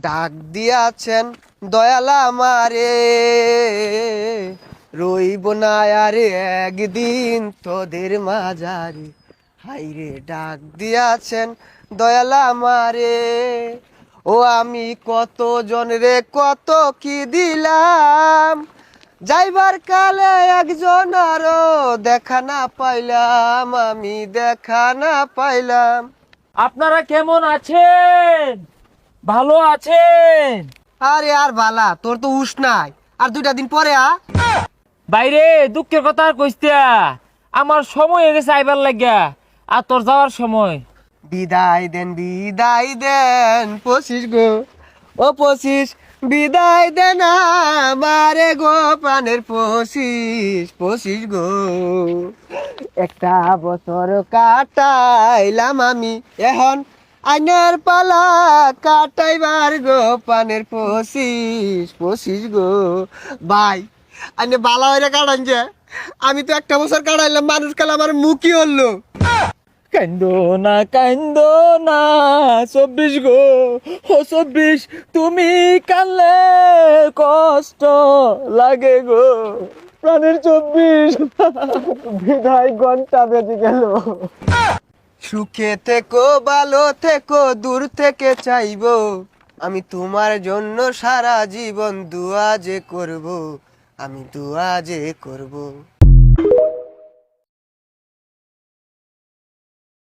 ডাক দিয়াছেন দয়াল আমারে, রইব না আর একদিন তোদের মাঝারে। হাইরে ডাক দিয়াছেন দয়াল আমারে, ও আমি কত জনরে কত কি দিলাম, যাইবার কালে একজন আরো দেখা না পাইলাম, আমি দেখা না পাইলাম। আপনারা কেমন আছেন? ভালো আছেন? আরে আর বালা, তোর তো হুশ নাই, আর 2টা দিন পরে বাইরে দুঃখের কথা আর কইস্তা, আমার সময় হয়ে গেছে আইবার লাগিয়া, আর তোর যাওয়ার সময়। বিদায় দেন পশিস গো, ও পশিস বিদায় দেন আমারে গো, প্রাণের পশিস পশিস গো। একটা বছর কাটাইলাম আমি, এখন আইনের পালা কাটাইবার গো, প্রাণের পশিস পশিস গো। ভাই আইনে বালা হইরে কাটান যে, আমি তো একটা বছর কাটাইলাম, মানুষ কাল আমার মুখই হলো। কান্দো না 24 গো, ও 24 তুমি কানলে কষ্ট লাগে গো, প্রাণের 24 বিদায় ঘন্টা বেজে গেল। সুখে থেকো ভালো থেকো, দূর থেকে চাইবো আমি তোমার জন্য সারা জীবন, দুয়া যে করব, আমি দুয়া যে করব।